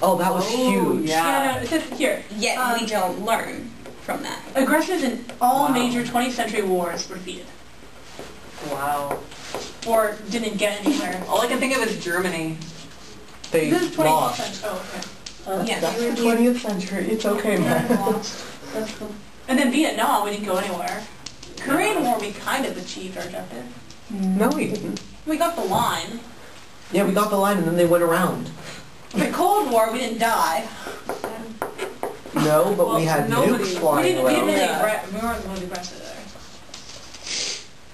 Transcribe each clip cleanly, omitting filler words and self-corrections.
Oh, that was huge. Yeah, no, it says here. Yet we don't learn from that. Aggressors in all major 20th century wars were defeated. Wow. Or didn't get anywhere. All I can think of is Germany. They This is 20th lost. century. Oh, okay. Yes. That's the 20th century. It's okay, man. That's cool. And then Vietnam, we didn't go anywhere. Korean War, we kind of achieved our objective. No, we didn't. We got the line. Yeah, we got the line and then they went around. The Cold War, we didn't die. No, but we had nobody- nukes We flying didn't around. really Yeah. we weren't really aggressive there.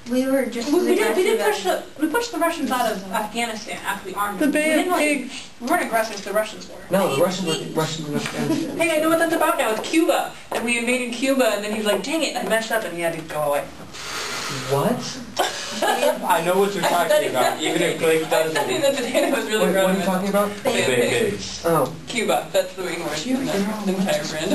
We were just We pushed the Russians out of Afghanistan after we armed them. The Bay of We Pigs. weren't aggressive, the Russians were. No, the Russians were Afghanistan. Hey, I know what that's about now. It's Cuba. And we invaded Cuba, and then he was like, dang it, I messed up, and he had to go away. What? I know what you're talking about, even if Blake I studied doesn't. that today, and I was really What proud are of you it. talking about? Bay of Big Pigs. pigs. Oh. Cuba, that's the English in that entire brand.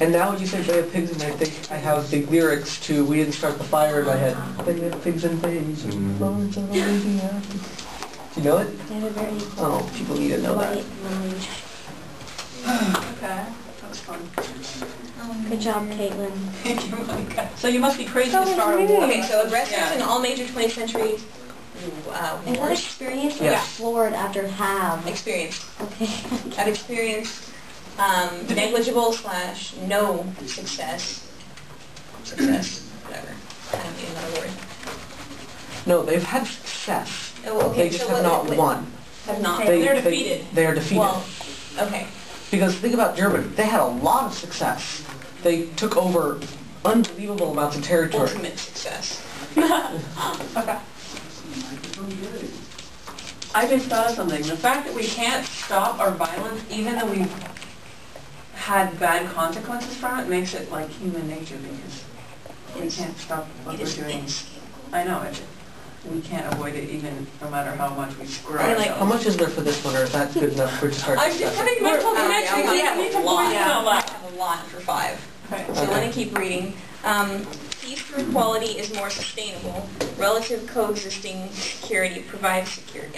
And now when you say Bay of Pigs, and I think I have the lyrics to We Didn't Start the Fire in my head. Bay of Pigs and Bays, Florence of Arabia. Do you know it? Oh, people need to know that. Okay, that was fun. Good job, Caitlin. Thank you, Monica. So you must be crazy to start a war. Okay, so aggressors Yeah. in all major 20th century and what experience Yeah. explored after have? Experience. Okay. I've experienced negligible / no success. Whatever. I don't need another word. No, they've had success. Oh, okay, They just so have what- not won. Have not. They're defeated. They are defeated. Well, okay. Because think about Germany. They had a lot of success. They took over unbelievable amounts of territory. Ultimate success. Okay. I just thought of something. The fact that we can't stop our violence, even though we've had bad consequences from it, makes it like human nature because we can't stop what It we're is doing. insane. I know it. We can't avoid it even no matter how much we screw I mean, like, ourselves. How much is there for this one, or is that good enough for to start I'm just discussing? having mental We're- connections. yeah, We have a lot. yeah. I have a lot for 5. Okay. So let me keep reading. Peace through equality is more sustainable. Relative coexisting security provides security.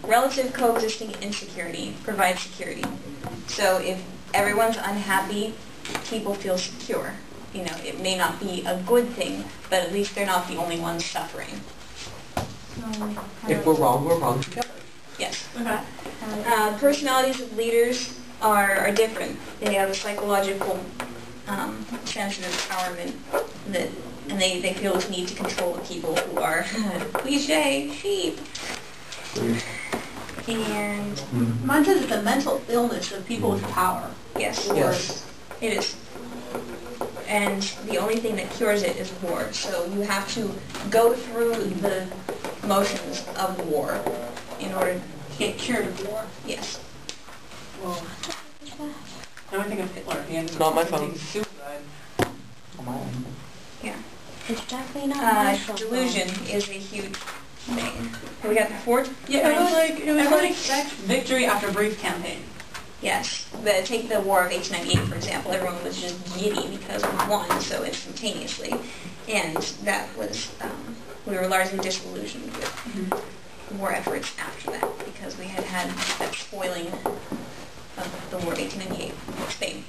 Relative coexisting insecurity provides security. So if everyone's unhappy, people feel secure. You know, it may not be a good thing, but at least they're not the only ones suffering. If we're wrong together. Yes. Okay. Personalities of leaders are different. They have a psychological sense of empowerment and they feel this need to control the people who are cliche sheep. And Mine says it's a mental illness of people with power. yes, Yes. it is. And the only thing that cures it is war. So you have to go through the motions of war in order to Get cured of war. yes. Well, Now I think of Hitler. He ended up Not my phone. committing suicide. Yeah. It's definitely not my fault. Delusion is a huge thing. We got the fourth. yeah, everyone expects victory after a brief campaign. Yes. Take the War of 1898, for example. Everyone was just giddy because we won so instantaneously. And that was, we were largely disillusioned with war efforts after that because we had had that spoiling of the War of 1898 with Spain.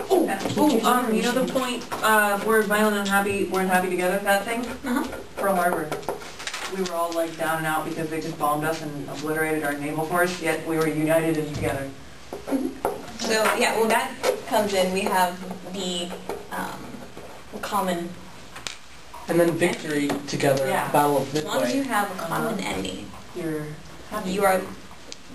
You know the point, we're violent and unhappy, we're unhappy together, that thing? Uh-huh. Pearl Harbor. We were all like down and out because they just bombed us and obliterated our naval force, yet we were united and together. So, yeah, well that comes in, we have the common, And then victory together, Yeah. Battle of as long as you Midway. have a common enemy, you're happy. you are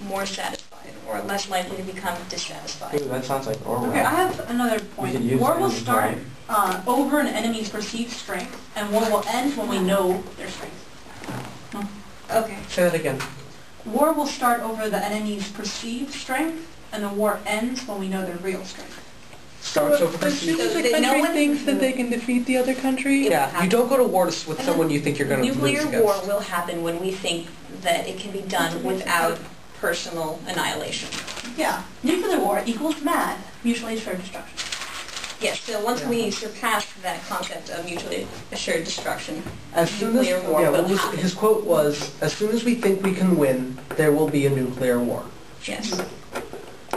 more satisfied or less likely to become dissatisfied. Ooh, that sounds like Orwell. Okay, I have another We point. could use War that will in start time. over an enemy's perceived strength, and war will end when we know their strength. Okay. Say that again. War will start over the enemy's perceived strength, and the war ends when we know their real strength. Starts over As soon perceived. as So a that no country one- thinks that they can defeat the other country, Yeah, you don't go to war with someone you think you're going to lose Nuclear against. war will happen when we think that it can be done without personal annihilation. Yeah, nuclear war equals mad, mutually assured destruction. Yes, so once we surpass that concept of mutually assured destruction, As soon as, nuclear war yeah, will what was, happen. his quote was, as soon as we think we can win, there will be a nuclear war. Yes.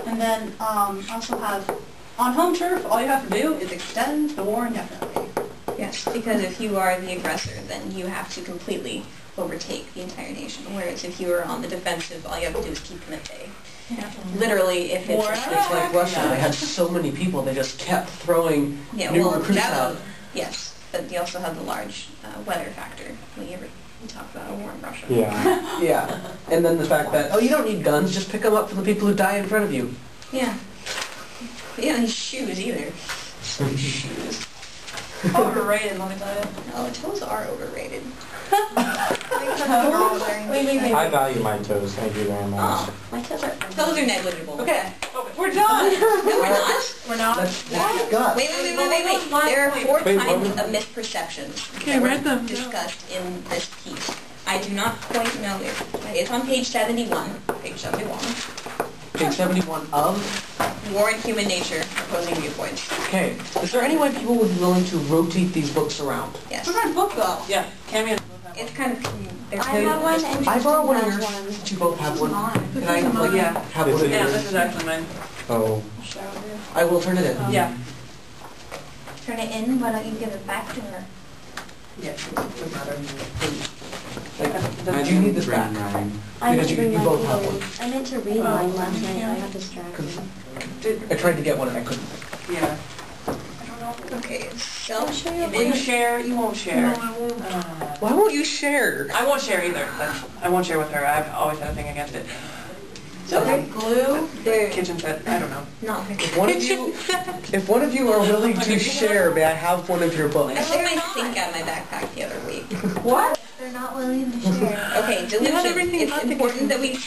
And then also have, on home turf, all you have to do is extend the war indefinitely. Yes, because if you are the aggressor, then you have to completely overtake the entire nation. Whereas if you are on the defensive, all you have to do is keep them at bay. Yeah. Literally, if it's... It's like Russia. They had so many people, they just kept throwing new recruits out. Yes, but you also have the large weather factor when you talk about a war in Russia. Yeah. Yeah. And then the fact that, oh, you don't need guns, just pick them up from the people who die in front of you. Yeah. But you don't need shoes either. Shoes. Overrated, let me tell you. No, toes are overrated. Wait. I value my toes, thank you very much. Oh, my toes are negligible. Okay, we're done. No, we're not. We're not. That's gut. Wait. There are 4 kinds of misperceptions that read them. were discussed in this piece. I do not quite know if it's on page 71. Page 71. Page 71 of? War and Human Nature, Opposing Viewpoints. Okay. Is there any way people would be willing to rotate these books around? Yes. What kind of book though? Yeah. Cammy. It's kind of... I have one and I borrow one of has yours. one. Did you both have one? This Can I, is mine. Yeah. have one of Yeah, yours? This is actually mine. Oh. I will turn it in. Yeah. Turn it in, why don't you give it back to her? Yeah. Doesn't matter. Do you need this back? I Because didn't bring you mine both have either. one. I meant to read mine last night, I got distracted. I tried to get one and I couldn't. Yeah. Okay, so... Will you share? You won't share. No, I won't. Why won't you share? I won't share either. I won't share with her. I've always had a thing against it. So glue, kitchen set. I don't know. No. If one of you are willing to share, may I have one of your I books? took my sink out of my backpack the other week. What? They're not willing to share. Okay, delusion. It's important that we...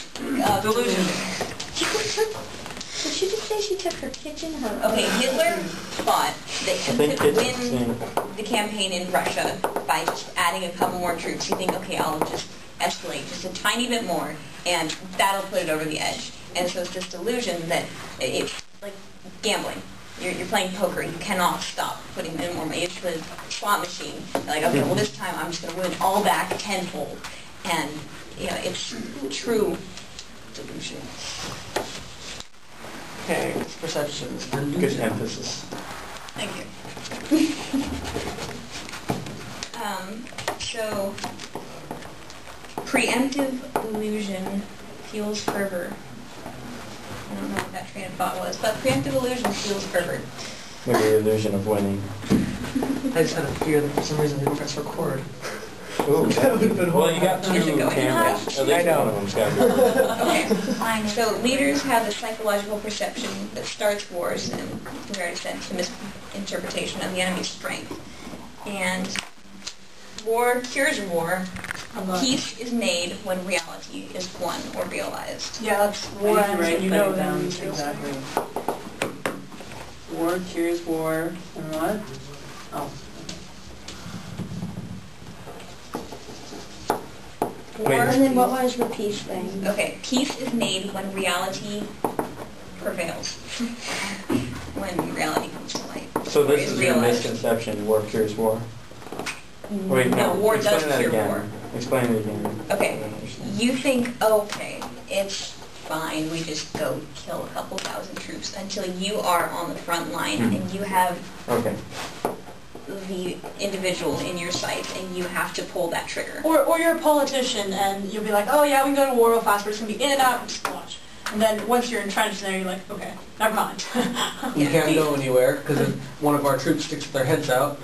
Delusion. Did she just say she took her kitchen home? Okay, Hitler thought that he think could it's win the campaign in Russia by just adding a couple more troops. You think, okay, I'll just escalate just a tiny bit more, and that'll put it over the edge. And so it's this delusion that it's like gambling. You're playing poker. You cannot stop putting in more money. It's the slot machine. You're like, okay, well this time I'm just going to win all back tenfold. And, you know, it's true delusion. Okay, it's perceptions. Good emphasis. Thank you. So, preemptive illusion fuels fervor. I don't know what that train of thought was, but preemptive illusion fuels fervor. Maybe the illusion of winning. I just had a fear that for some reason I didn't press record. Ooh. That would have been Well, you got 2 Is it going? cameras. At I least know. one of them's got to Okay. So leaders have a psychological perception that starts wars, and we already said it's a misinterpretation of the enemy's strength. And war cures war. Peace is made when reality is won or realized. Yeah, that's war. Right. You know them exactly. War cures war, and what? Oh. Wait. And then what was the peace thing? Okay, peace is made when reality prevails. When reality comes to light. So Or this is your realized. misconception, war cures war? Wait, No, war does explain that cure again. war. Explain it again. Okay, you think, okay, it's fine, we just go kill a couple thousand troops until you are on the front line and you have Okay. the individual in your sight and you have to pull that trigger. Or you're a politician and you'll be like, oh yeah, we can go to war real fast, but it's going to be in and out and just watch. And then once you're entrenched there, you're like, okay, never mind. We can't go anywhere because if one of our troops sticks their heads out.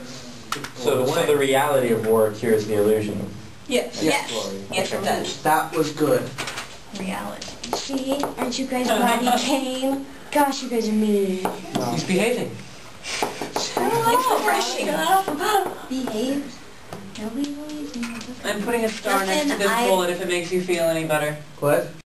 So the reality of war cures the illusion of Yes, Yes. glory. yes it does. That was good. Reality. See? Aren't you guys glad he came? Gosh, you guys are mean. He's behaving. It's refreshing. Behave. Nobody believes me. I'm putting a star next to Listen, this I- bullet if it makes you feel any better. What?